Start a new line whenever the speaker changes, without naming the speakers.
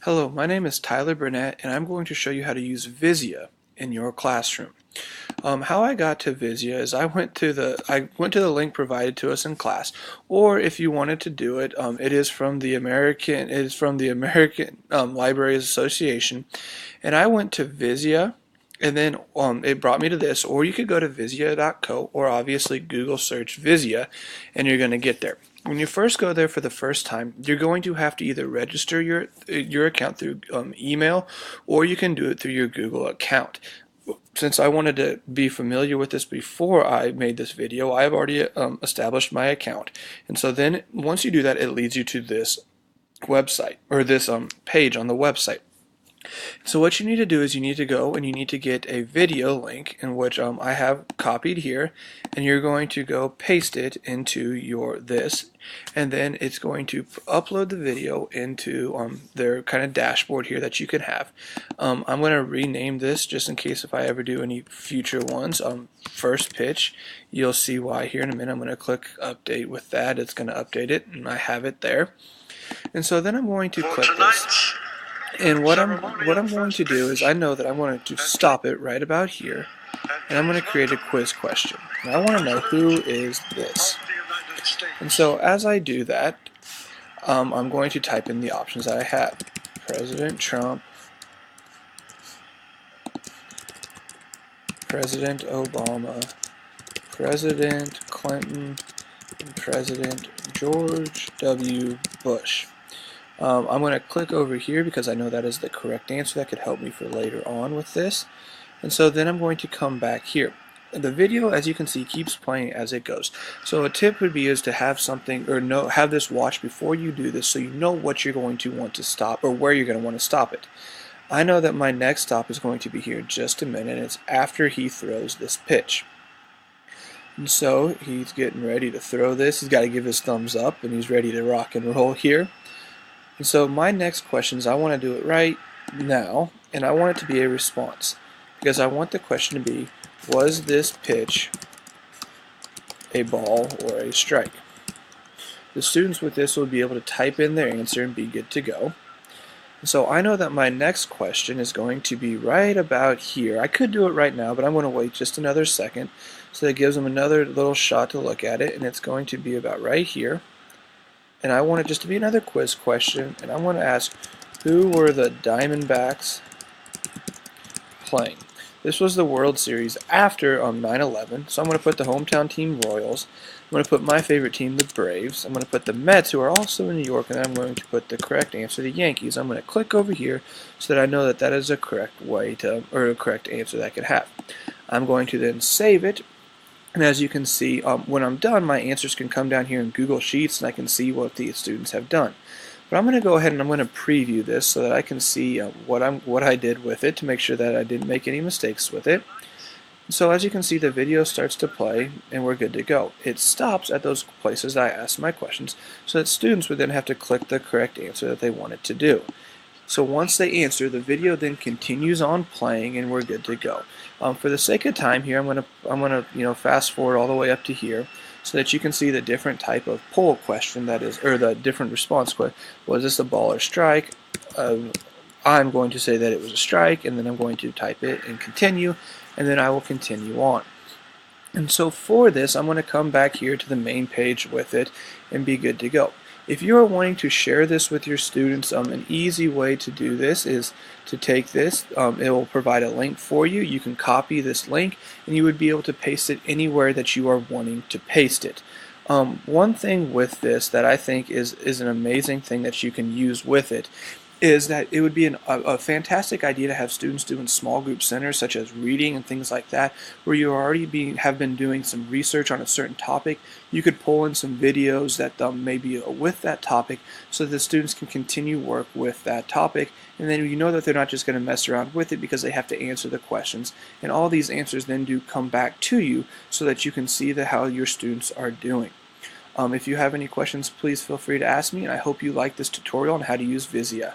Hello, my name is Tyler Burnett, and I'm going to show you how to use Vizia in your classroom. How I got to Vizia is I went to the link provided to us in class, or if you wanted to do it, it is from the American Libraries Association, and I went to Vizia. And then it brought me to this, or you could go to vizia.co, or obviously Google search Vizia, and you're going to get there. When you first go there for the first time, you're going to have to either register your account through email, or you can do it through your Google account. Since I wanted to be familiar with this before I made this video, I have already established my account. And so then once you do that, it leads you to this website, or this page on the website. So what you need to do is you need to go and you need to get a video link, in which I have copied here, and you're going to go paste it into this, and then it's going to upload the video into their kind of dashboard here that you can have. I'm going to rename this just in case if I ever do any future ones. First pitch, you'll see why here in a minute. I'm going to click update with that. It's going to update it, and I have it there. And so then I'm going to click this. And what I'm going to do is I know that I want to stop it right about here, and I'm going to create a quiz question. And I want to know who is this. And so as I do that, I'm going to type in the options that I have. President Trump, President Obama, President Clinton, and President George W. Bush. I'm going to click over here because I know that is the correct answer. That could help me for later on with this. And so then I'm going to come back here. The video, as you can see, keeps playing as it goes. So a tip would be to have something, or have this watch before you do this, so you know what you're going to want to stop, or where you're going to want to stop it. I know that my next stop is going to be here in just a minute. It's after he throws this pitch. And so he's getting ready to throw this. He's got to give his thumbs up, and he's ready to rock and roll here. And so my next question is, I want to do it right now, and I want it to be a response, because I want the question to be, was this pitch a ball or a strike? The students with this will be able to type in their answer and be good to go. And so I know that my next question is going to be right about here. I could do it right now, but I'm going to wait just another second, so that gives them another little shot to look at it, and it's going to be about right here. And I want it just to be another quiz question, and I want to ask, who were the Diamondbacks playing? This was the World Series after 9/11, so I'm going to put the hometown team Royals. I'm going to put my favorite team, the Braves. I'm going to put the Mets, who are also in New York, and then I'm going to put the correct answer, the Yankees. I'm going to click over here so that I know that that is a correct way to, or a correct answer that I could have. I'm going to then save it. And as you can see, when I'm done, my answers can come down here in Google Sheets, and I can see what the students have done. But I'm going to go ahead and I'm going to preview this so that I can see what I did with it, to make sure that I didn't make any mistakes with it. So as you can see, the video starts to play, and we're good to go. It stops at those places that I asked my questions, so that students would then have to click the correct answer that they wanted to do. So once they answer, the video then continues on playing, and we're good to go. For the sake of time here, I'm gonna fast forward all the way up to here, so that you can see the different type of poll question that is, or the different response question. Was this a ball or strike? I'm going to say that it was a strike, and then I'm going to type it and continue, and then I will continue on. And so for this, I'm going to come back here to the main page with it and be good to go. If you are wanting to share this with your students, an easy way to do this is to take this. It will provide a link for you. You can copy this link, and you would be able to paste it anywhere that you are wanting to paste it. One thing with this that I think is an amazing thing that you can use with it is that it would be a fantastic idea to have students do in small group centers, such as reading and things like that, where you already have been doing some research on a certain topic. You could pull in some videos that may be with that topic, so that the students can continue work with that topic, and then you know that they're not just going to mess around with it, because they have to answer the questions, and all these answers then do come back to you, so that you can see how your students are doing. If you have any questions, please feel free to ask me, and I hope you like this tutorial on how to use Vizia.